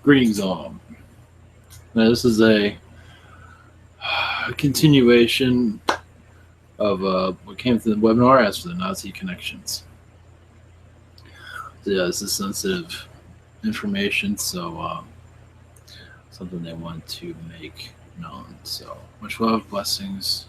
Greetings, all. Now, this is a continuation of what came through the webinar as for the Nazi connections. So, yeah, this is sensitive information, so something they want to make known. So, much love, blessings.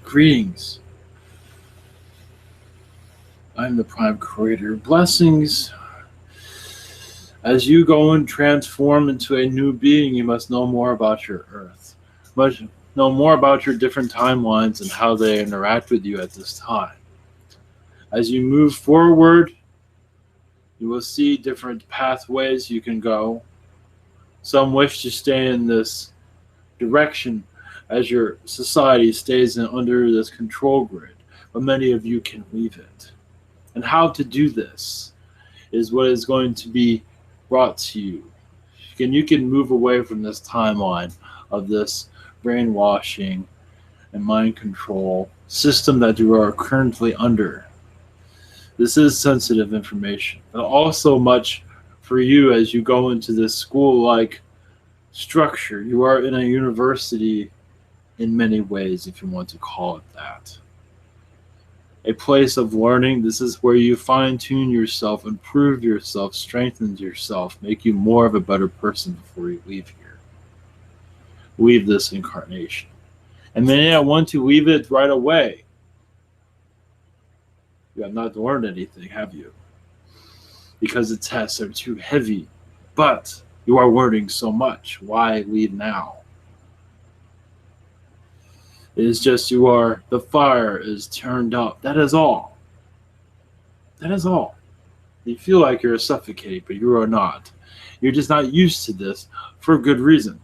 Greetings. I'm the Prime Creator. Blessings. As you go and transform into a new being, you must know more about your Earth. Must know more about your different timelines and how they interact with you at this time. As you move forward, you will see different pathways you can go. Some wish to stay in this direction as your society stays under this control grid, but many of you can leave it. And how to do this is what is going to be brought to you. And you can move away from this timeline of this brainwashing and mind control system that you are currently under. This is sensitive information, but also much for you as you go into this school-like structure. You are in a university in many ways, if you want to call it that. A place of learning. This is where you fine-tune yourself, improve yourself, strengthen yourself, make you more of a better person before you leave here. Leave this incarnation. And many that want to leave it right away. You have not learned anything, have you? Because the tests are too heavy. But you are learning so much. Why leave now? It is just the fire is turned up. That is all. That is all. You feel like you're suffocating, but you are not. You're just not used to this for good reason.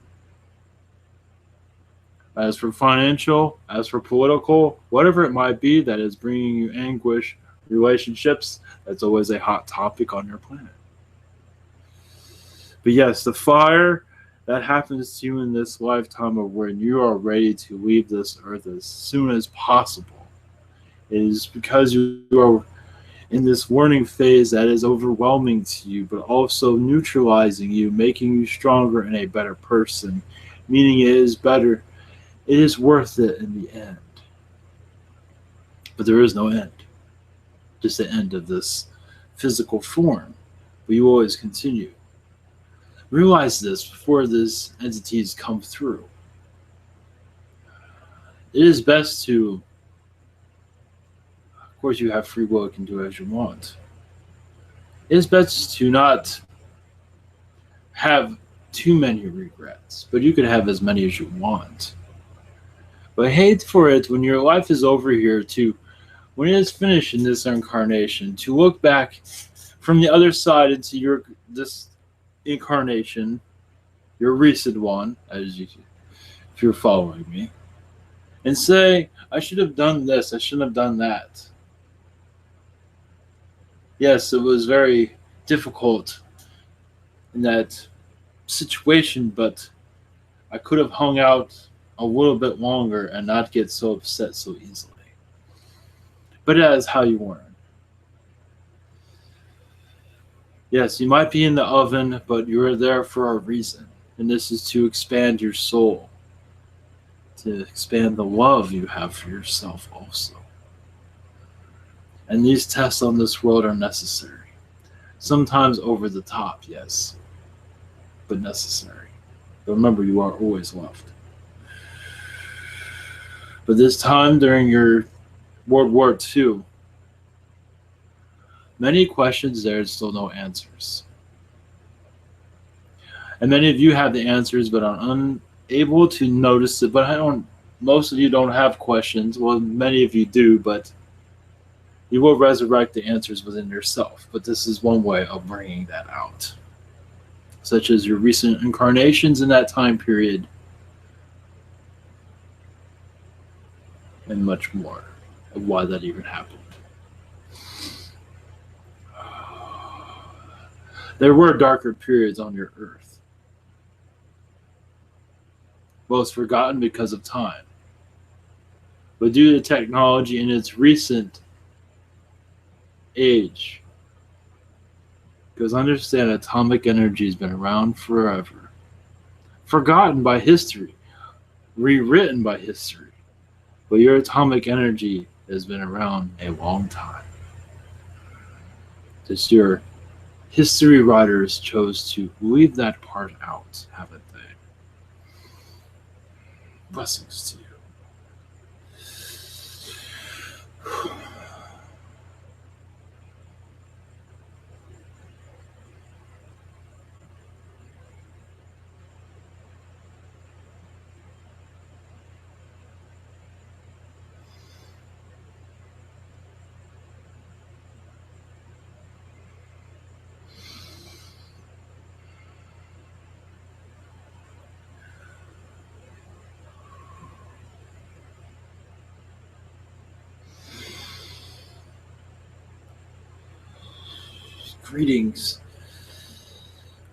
As for financial, as for political, whatever it might be that is bringing you anguish, relationships, that's always a hot topic on your planet. But yes, the fire that happens to you in this lifetime of when you are ready to leave this earth as soon as possible. It is because you are in this learning phase that is overwhelming to you, but also neutralizing you, making you stronger and a better person, meaning it is better. It is worth it in the end. But there is no end. Just the end of this physical form. But you always continue. Realize this before these entities come through. It is best to, of course you have free will, you can do as you want. It is best to not have too many regrets, but you can have as many as you want. But I hate for it when your life is over here when it is finished in this incarnation, to look back from the other side into this incarnation, your recent one, if you're following me, and say, I should have done this, I shouldn't have done that. Yes, it was very difficult in that situation, but I could have hung out a little bit longer and not get so upset so easily. But that is how you learn. Yes, you might be in the oven, but you're there for a reason. And this is to expand your soul, to expand the love you have for yourself also. And these tests on this world are necessary. Sometimes over the top, yes. but necessary. But remember, you are always loved. But this time during your World War II, many questions there, still no answers. And many of you have the answers but are unable to notice it. But most of you don't have questions. Well, many of you do, but you will resurrect the answers within yourself. But this is one way of bringing that out, such as your recent incarnations in that time period, and much more of why that even happened. There were darker periods on your earth, most forgotten because of time. But due to technology in its recent age, because understand atomic energy has been around forever, forgotten by history, rewritten by history, but your atomic energy has been around a long time. Just your history writers chose to leave that part out, haven't they? Blessings to you. Greetings.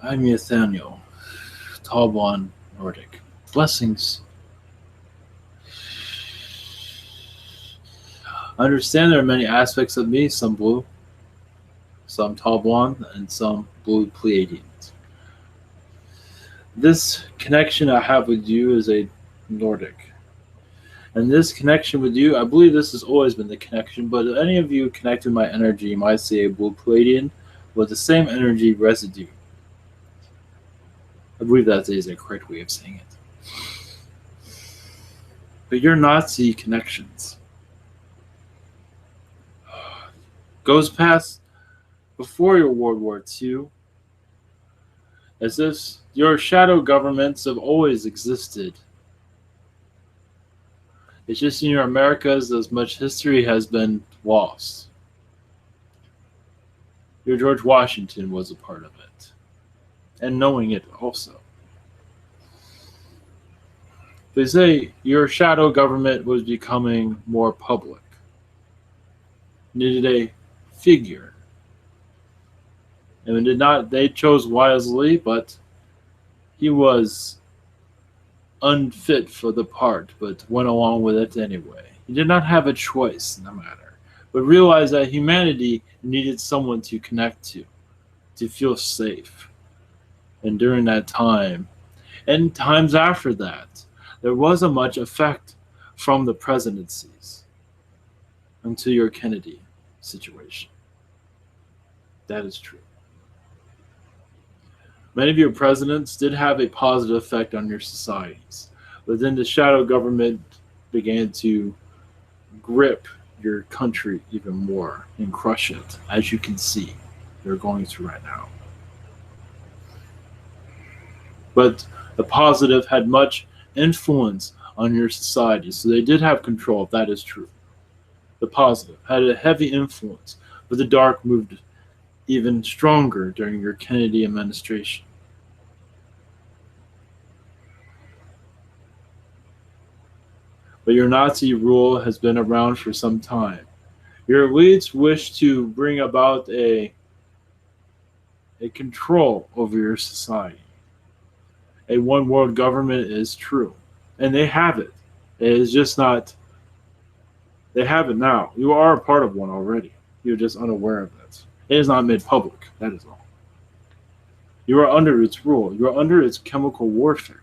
I'm Nathaniel, tall blonde Nordic. Blessings. I understand there are many aspects of me, some blue, some tall blonde, and some blue Pleiadians. This connection I have with you is a Nordic. And this connection with you, I believe this has always been the connection, but if any of you connected my energy, you might see a blue Pleiadian with the same energy residue. I believe that is a correct way of saying it. But your Nazi connections goes past before your World War II, as if your shadow governments have always existed. It's just in your Americas as much history has been lost. Your George Washington was a part of it, and knowing it also. They say your shadow government was becoming more public. Needed a figure. And they chose wisely, but he was unfit for the part, but went along with it anyway. He did not have a choice in the matter, but realized that humanity needed someone to connect to feel safe. And during that time, and times after that, there wasn't much effect from the presidencies until your Kennedy situation. That is true. Many of your presidents did have a positive effect on your societies, but then the shadow government began to grip your country even more and crush it, as you can see they're going through right now. But the positive had much influence on your society, so they did have control, if that is true. The positive had a heavy influence, but the dark moved even stronger during your Kennedy administration. But your Nazi rule has been around for some time. Your elites wish to bring about a control over your society. A one world government is true, and they have it. It is just not, they have it now. You are a part of one already. You're just unaware of it. It is not made public, that is all. You are under its rule. You are under its chemical warfare,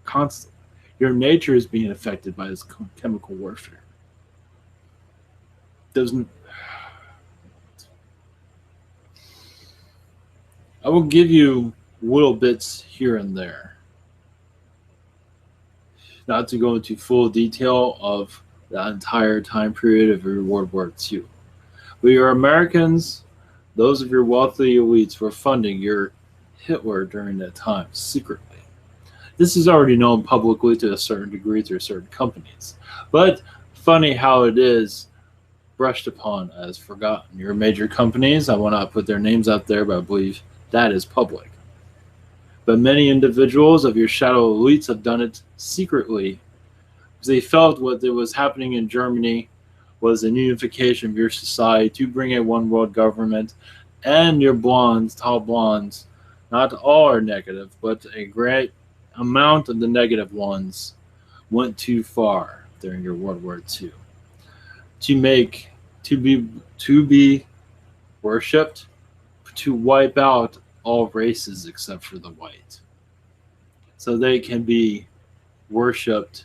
constantly. Your nature is being affected by this chemical warfare. Doesn't. I will give you little bits here and there. Not to go into full detail of the entire time period of your World War II. But your Americans, those of your wealthy elites, were funding your Hitler during that time secretly. This is already known publicly to a certain degree through certain companies. But funny how it is brushed upon as forgotten. Your major companies, I will not put their names out there, but I believe that is public. But many individuals of your shadow elites have done it secretly because they felt what was happening in Germany was a unification of your society to bring a one world government, and your blondes, tall blondes, not all are negative, but a great amount of the negative ones went too far during your World War II to make to be worshipped, to wipe out all races except for the white, so they can be worshipped,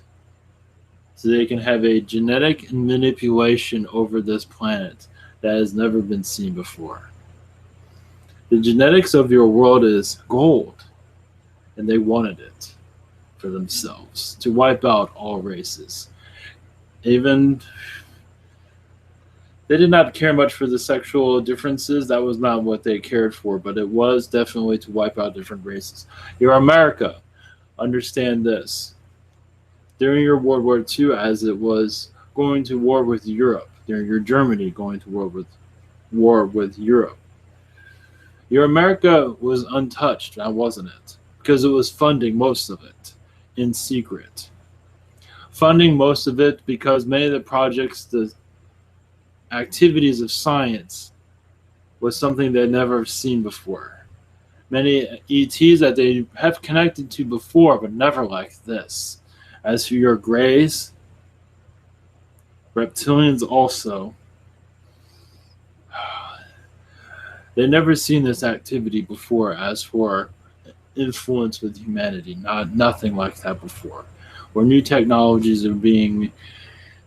so they can have a genetic manipulation over this planet that has never been seen before. The genetics of your world is gold, and they wanted it for themselves to wipe out all races. Even they did not care much for the sexual differences. That was not what they cared for, but it was definitely to wipe out different races. Your America, understand this. During your World War II, as it was going to war with Europe, during your Germany going to war with Europe, your America was untouched, now wasn't it? Because it was funding most of it in secret. Funding most of it because many of the projects, the activities of science, was something they'd never seen before. Many ETs that they have connected to before, but never like this. As for your Greys, reptilians also, they've never seen this activity before. As for influence with humanity, nothing like that before. Where new technologies are being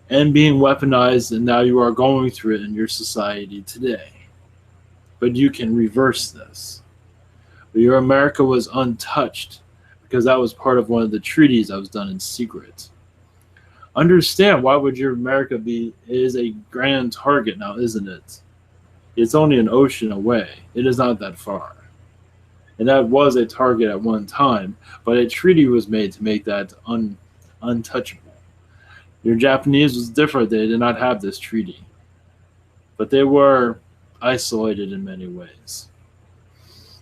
weaponized, and now you are going through it in your society today. But you can reverse this. But your America was untouched because that was part of one of the treaties that was done in secret. Understand, why would your America be? It is a grand target now, isn't it? It's only an ocean away. It is not that far. And that was a target at one time, but a treaty was made to make that untouchable. Your Japanese was different. They did not have this treaty, but they were isolated in many ways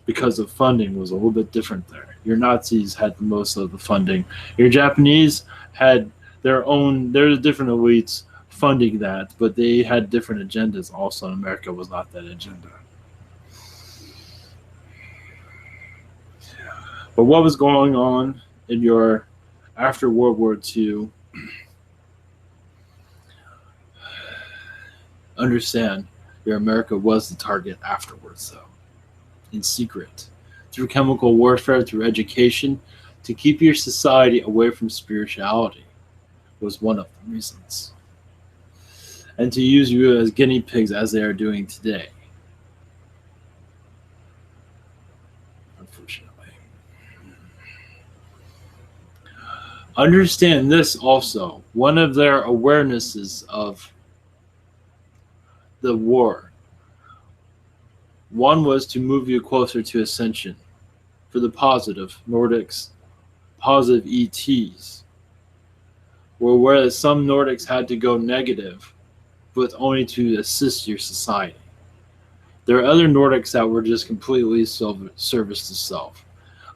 because the funding was a little bit different there. Your Nazis had the most of the funding. Your Japanese had there's different elites funding that, but they had different agendas also, and America was not that agenda. But what was going on in your after World War II? Understand, your America was the target afterwards, though, in secret, through chemical warfare, through education, to keep your society away from spirituality was one of the reasons, and to use you as guinea pigs as they are doing today. Unfortunately. Understand this also. One of their awarenesses of the war, one was to move you closer to ascension for the positive Nordics, positive ETs, whereas some Nordics had to go negative, but only to assist your society. There are other Nordics that were just completely service to self.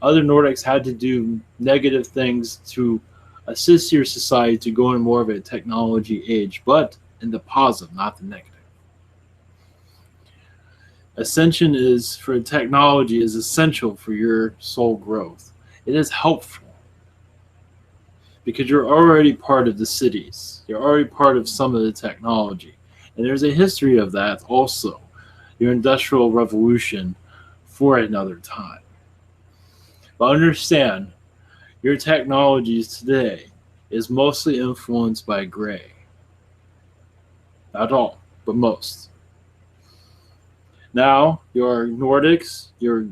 Other Nordics had to do negative things to assist your society to go in more of a technology age, but in the positive, not the negative. Ascension is for technology is essential for your soul growth. It is helpful because you're already part of the cities. You're already part of some of the technology. And there's a history of that also. Your industrial revolution for another time. But understand, your technologies today is mostly influenced by gray. Not all, but most. Now, your Nordics, your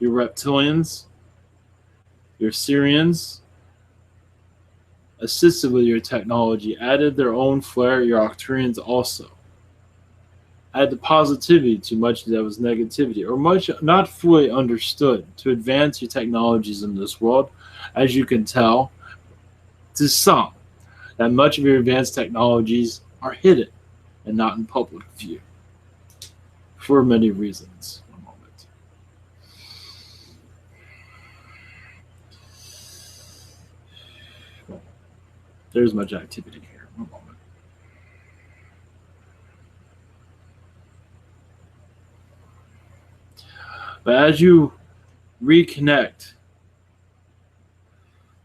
Your reptilians, your Syrians, assisted with your technology, added their own flair. Your Arcturians also add the positivity to much that was negativity, or much not fully understood, to advance your technologies in this world. As you can tell, to some, that much of your advanced technologies are hidden and not in public view for many reasons. One moment. There's much activity here. One moment. But as you reconnect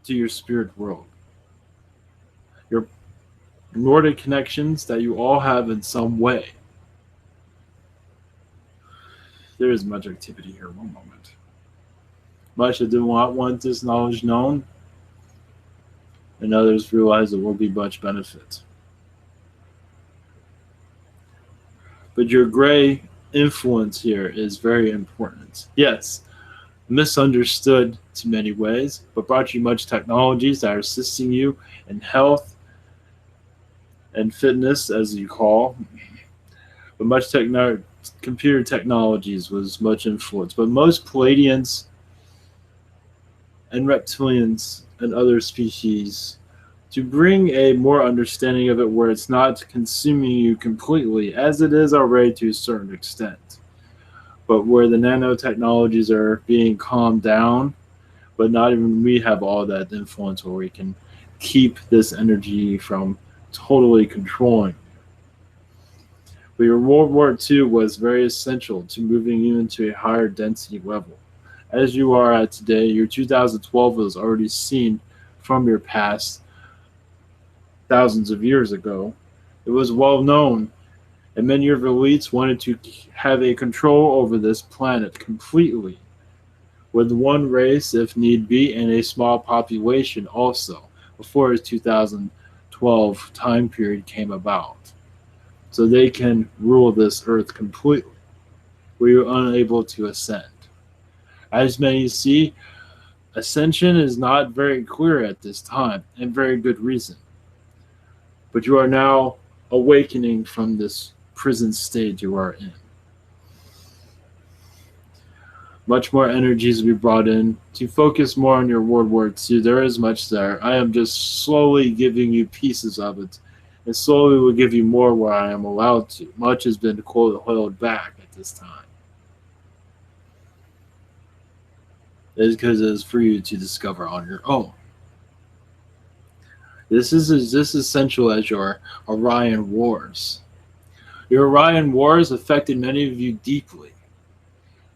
to your spirit world, your Nordic connections that you all have in some way, there is much activity here. One moment. Much that do not want this knowledge known, and others realize it will be much benefit. But your gray influence here is very important. Yes, misunderstood to many ways, but brought you much technologies that are assisting you in health and fitness, as you call. But much computer technologies was much influence. But most Palladians and reptilians and other species, to bring a more understanding of it where it's not consuming you completely, as it is already to a certain extent, but where the nanotechnologies are being calmed down, but not even we have all that influence where we can keep this energy from totally controlling. But your World War II was very essential to moving you into a higher density level. As you are at today, your 2012 was already seen from your past thousands of years ago. It was well known, and many of your elites wanted to have a control over this planet completely, with one race if need be, and a small population also, before his 2012 time period came about. So they can rule this earth completely. We were unable to ascend. As many see, ascension is not very clear at this time, and very good reason. But you are now awakening from this prison state you are in. Much more energies will be brought in to focus more on your World War II. There is much there. I am just slowly giving you pieces of it, and slowly will give you more where I am allowed to. Much has been held back at this time. It is because it is for you to discover on your own. This is essential as your Orion Wars. Your Orion Wars affected many of you deeply.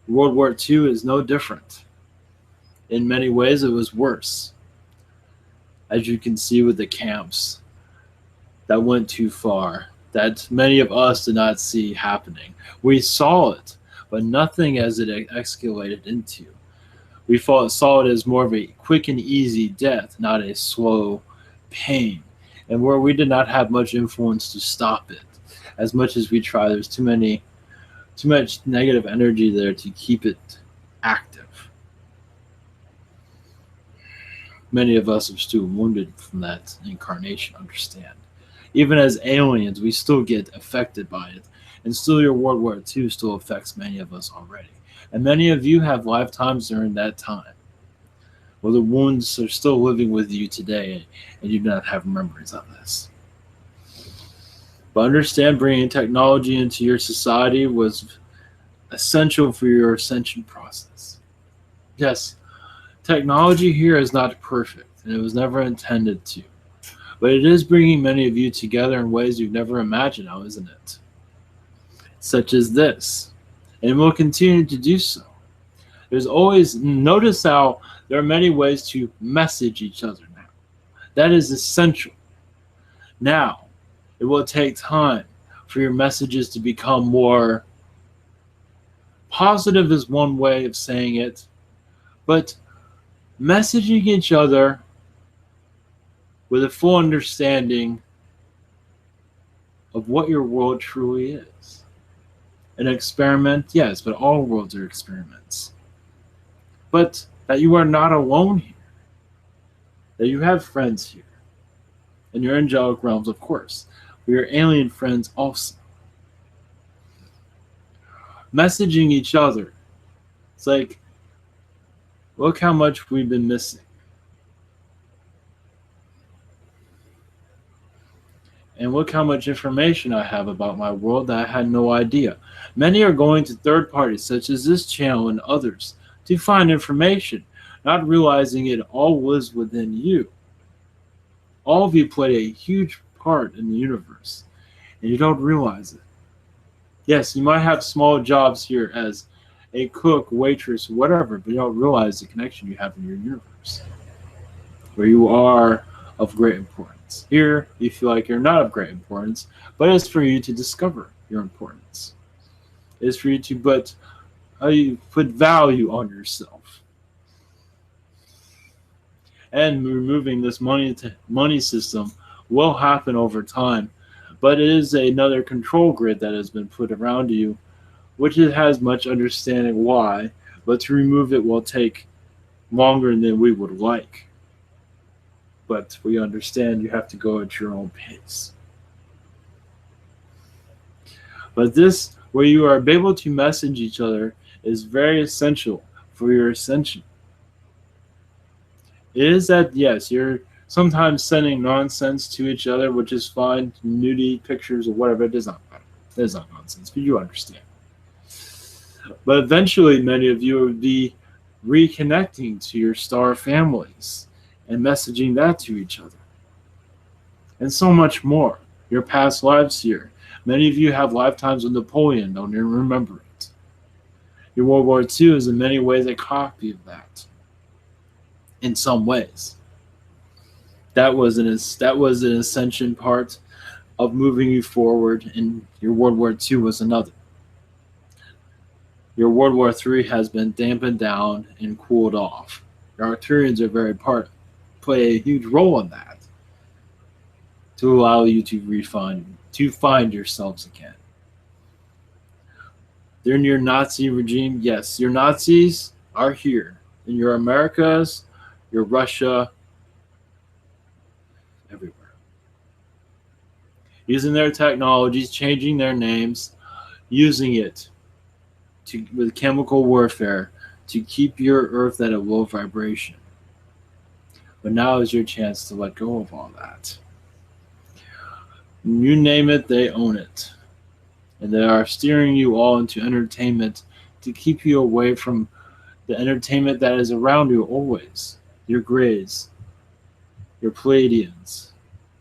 World War II is no different. In many ways, it was worse. As you can see with the camps that went too far, that many of us did not see happening. We saw it, but nothing as it escalated into. We saw it as more of a quick and easy death, not a slow pain, and where we did not have much influence to stop it. As much as we try, there's too much negative energy there to keep it active. Many of us are still wounded from that incarnation, understand. Even as aliens, we still get affected by it, and still your World War II still affects many of us already. And many of you have lifetimes during that time. Well, the wounds are still living with you today, and you do not have memories of this. But understand, bringing technology into your society was essential for your ascension process. Yes, technology here is not perfect, and it was never intended to. But it is bringing many of you together in ways you've never imagined now, isn't it? Such as this. And it will continue to do so. There's always, notice how there are many ways to message each other now. That is essential. Now, it will take time for your messages to become more positive is one way of saying it, but messaging each other with a full understanding of what your world truly is. An experiment, yes, but all worlds are experiments. but that you are not alone here, that you have friends here, and your angelic realms, of course, but your alien friends also. Messaging each other. It's like, look how much we've been missing. And look how much information I have about my world that I had no idea. Many are going to third parties, such as this channel and others, to find information, not realizing it all lives within you. All of you play a huge part in the universe, and you don't realize it. Yes, you might have small jobs here as a cook, waitress, whatever, but you don't realize the connection you have in your universe, where you are of great importance. Here, you feel like you're not of great importance, but it's for you to discover your importance. It's for you to put value on yourself. And removing this money system will happen over time, but it is another control grid that has been put around you, which it has much understanding why, but to remove it will take longer than we would like. But we understand you have to go at your own pace. But this, where you are able to message each other, is very essential for your ascension. It is that, yes, you're sometimes sending nonsense to each other, which is fine, nudie pictures or whatever. It is not nonsense, but you understand. But eventually, many of you will be reconnecting to your star families and messaging that to each other. And so much more. Your past lives here. Many of you have lifetimes with Napoleon, don't even remember it. Your World War II is in many ways a copy of that. In some ways. That was an ascension part of moving you forward, and your World War II was another. Your World War III has been dampened down and cooled off. Your Arcturians are play a huge role in that to allow you to find yourselves again. During your Nazi regime, yes, your Nazis are here. In your Americas, your Russia, everywhere. Using their technologies, changing their names, using it with chemical warfare to keep your Earth at a low vibration. But now is your chance to let go of all that. You name it, they own it. And they are steering you all into entertainment to keep you away from the entertainment that is around you always. Your Greys, your Pleiadians,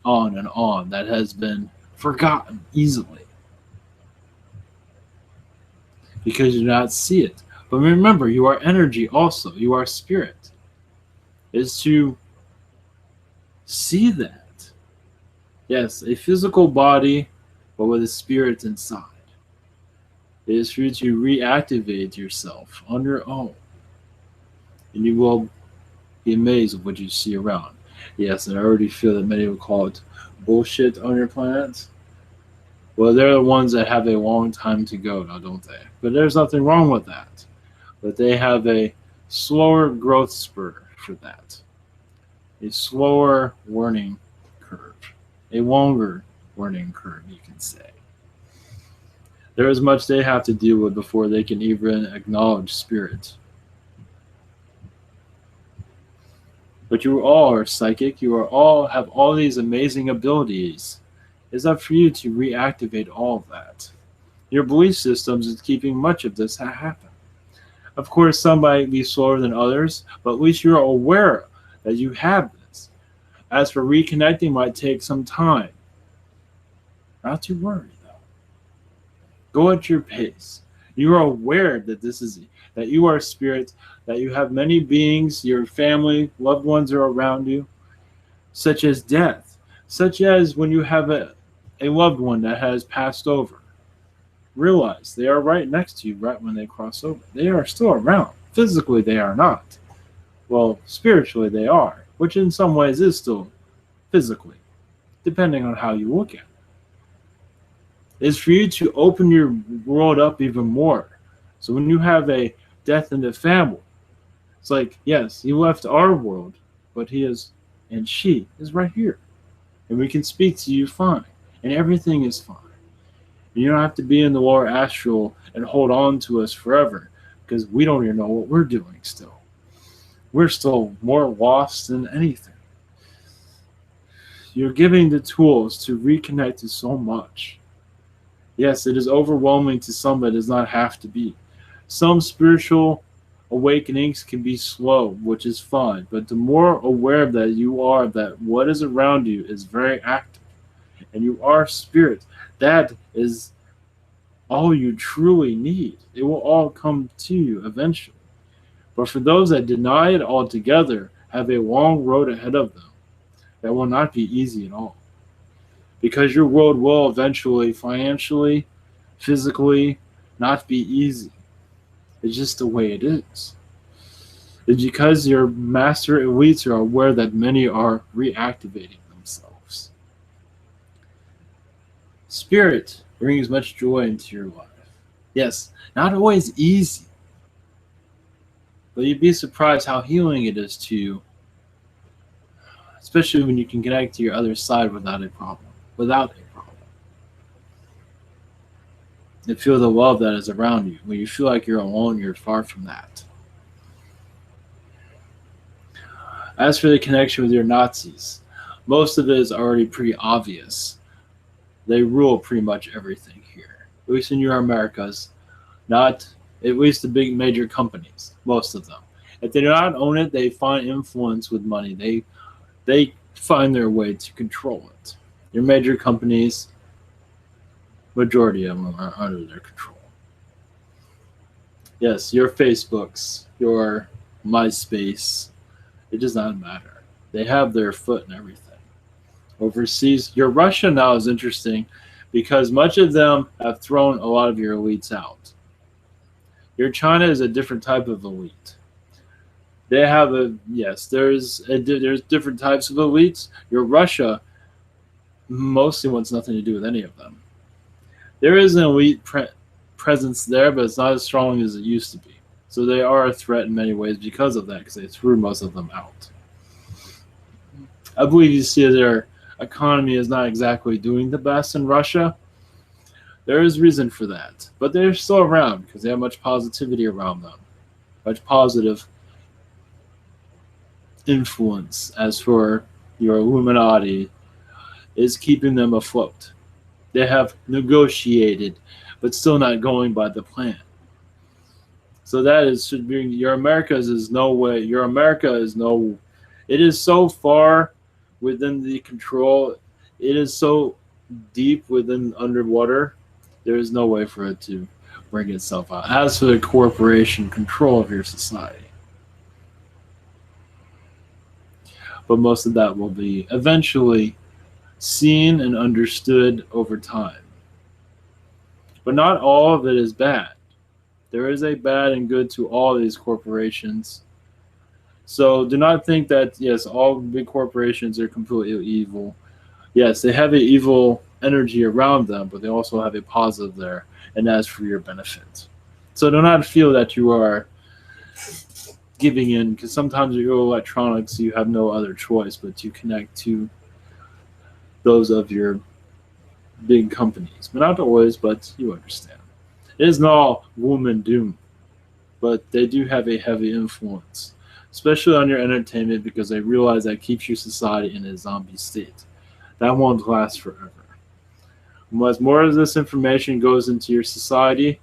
on and on, that has been forgotten easily. Because you do not see it. But remember, you are energy also. You are spirit. Is to see that. Yes, a physical body, but with a spirit inside. It is for you to reactivate yourself on your own. And you will be amazed at what you see around. Yes, and I already feel that many would call it bullshit on your planet. Well, they're the ones that have a long time to go now, don't they? But there's nothing wrong with that. But they have a slower growth spurt for that. A slower learning curve. A longer learning curve, you can say. There is much they have to deal with before they can even acknowledge spirit. But you all are psychic. You are all have all these amazing abilities. It's up for you to reactivate all of that. Your belief systems is keeping much of this happen. Of course, some might be slower than others, but at least you're aware that you have this. As for reconnecting, might take some time. Not to worry, though. Go at your pace. You are aware that that you are spirit, that you have many beings, your family, loved ones are around you, such as death, such as when you have a loved one that has passed over. Realize they are right next to you right when they cross over. They are still around. Physically, they are not. Well, spiritually, they are, which in some ways is still physically, depending on how you look at it. It's for you to open your world up even more. So when you have a death in the family, It's like, yes, he left our world, but he is, and she is right here. And we can speak to you fine. And everything is fine. And you don't have to be in the lower astral and hold on to us forever because we don't even know what we're doing still. We're still more lost than anything. You're giving the tools to reconnect to so much. Yes, it is overwhelming to some, but it does not have to be. Some spiritual awakenings can be slow, which is fine, but the more aware that you are that what is around you is very active and you are spirit, that is all you truly need. It will all come to you eventually. But for those that deny it altogether, have a long road ahead of them that will not be easy at all. Because your world will eventually, financially, physically, not be easy. It's just the way it is. It's because your master elites are aware that many are reactivating themselves. Spirit brings much joy into your life. Yes, not always easy, but you'd be surprised how healing it is to you, especially when you can connect to your other side without a problem. Without a problem. And feel the love that is around you. When you feel like you're alone, you're far from that. As for the connection with your Nazis, most of it is already pretty obvious. They rule pretty much everything here. At least in your Americas, not at least the big major companies, most of them. If they do not own it, they find influence with money. They find their way to control it. Your major companies, majority of them are under their control. Yes, your Facebooks, your MySpace, it does not matter. They have their foot in everything. Overseas, your Russia now is interesting because much of them have thrown a lot of your elites out. Your China is a different type of elite. They have there's different types of elites. Your Russia mostly wants nothing to do with any of them. There is an elite presence there, but it's not as strong as it used to be. So they are a threat in many ways because of that, because they threw most of them out. I believe you see their economy is not exactly doing the best in Russia. There is reason for that, but they're still around because they have much positivity around them, much positive influence. As for your Illuminati, is keeping them afloat. They have negotiated, but still not going by the plan. So that is should be your Americas is no way. Your America is no. It is so far within the control. It is so deep within underwater. There is no way for it to bring itself out. As for the corporation control of your society, but most of that will be eventually seen and understood over time. But not all of it is bad. There is a bad and good to all these corporations. So do not think that, yes, all big corporations are completely evil. Yes, they have an evil energy around them, but they also have a positive there, and that's for your benefit. So do not feel that you are giving in, because sometimes with your electronics, you have no other choice but to connect to those of your big companies. But not always, but you understand. It is not all gloom and doom, but they do have a heavy influence, especially on your entertainment, because they realize that keeps your society in a zombie state. That won't last forever. As more of this information goes into your society,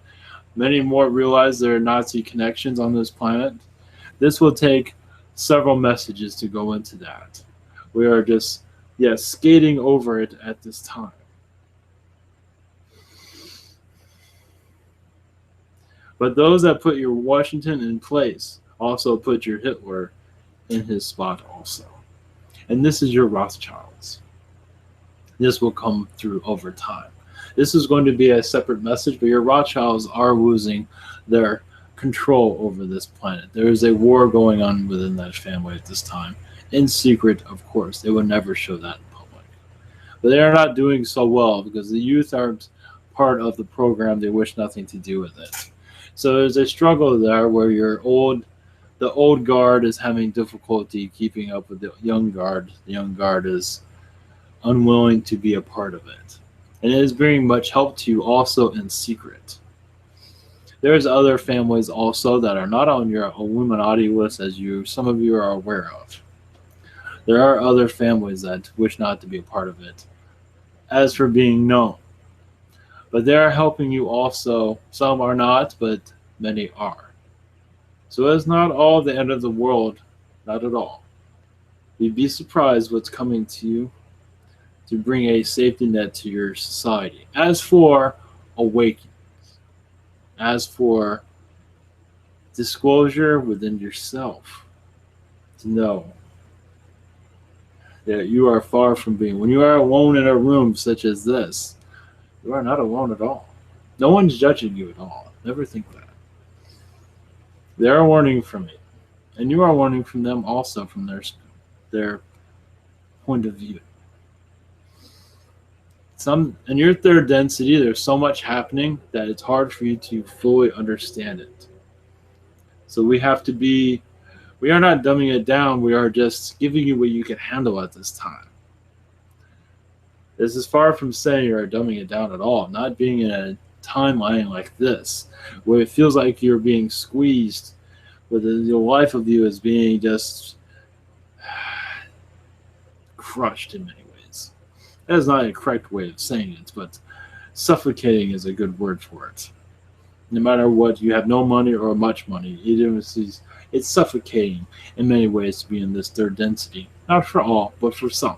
many more realize there are Nazi connections on this planet. This will take several messages to go into that. We are just, yes, skating over it at this time. But those that put your Washington in place also put your Hitler in his spot also. And this is your Rothschilds. This will come through over time. This is going to be a separate message, but your Rothschilds are losing their control over this planet. There is a war going on within that family at this time. In secret, of course. They would never show that in public. But they are not doing so well because the youth aren't part of the program. They wish nothing to do with it. So there's a struggle there where your old The old guard is having difficulty keeping up with the young guard. The young guard is unwilling to be a part of it. And it is bringing much help to you also in secret. There's other families also that are not on your Illuminati list, as some of you are aware of. There are other families that wish not to be a part of it, as for being known. But they are helping you also. Some are not, but many are. So it's not all the end of the world, not at all. You'd be surprised what's coming to you to bring a safety net to your society. As for awakening, as for disclosure within yourself, to know that you are far from being. When you are alone in a room such as this, you are not alone at all. No one's judging you at all. Never think that. They are learning from you, and you are learning from them also from their point of view. Some in your third density, there's so much happening that it's hard for you to fully understand it. So we are not dumbing it down. We are just giving you what you can handle at this time. This is far from saying you're dumbing it down at all. Not being in a timeline like this, where it feels like you're being squeezed, where the life of you is being just crushed in many ways. That is not a correct way of saying it, but suffocating is a good word for it. No matter what, you have no money or much money. It's suffocating in many ways to be in this third density. Not for all, but for some.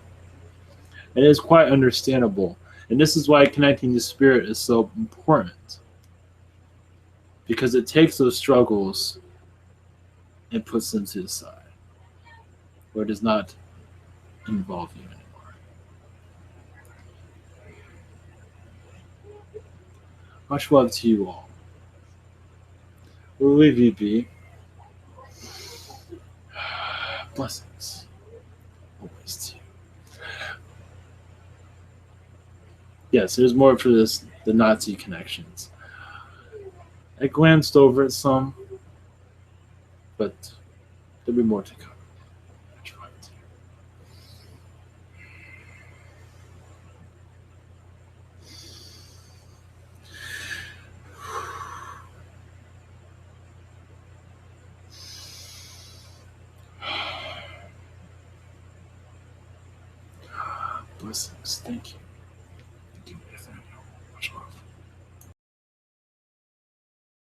And it is quite understandable. And this is why connecting to spirit is so important. Because it takes those struggles and puts them to the side, where it does not involve you anymore. Much love to you all. We'll leave you be. Blessings always to you. Yes, there's more for this, the Nazi connections. I glanced over it some, but there'll be more to come. Much love to you. Blessings. Thank you.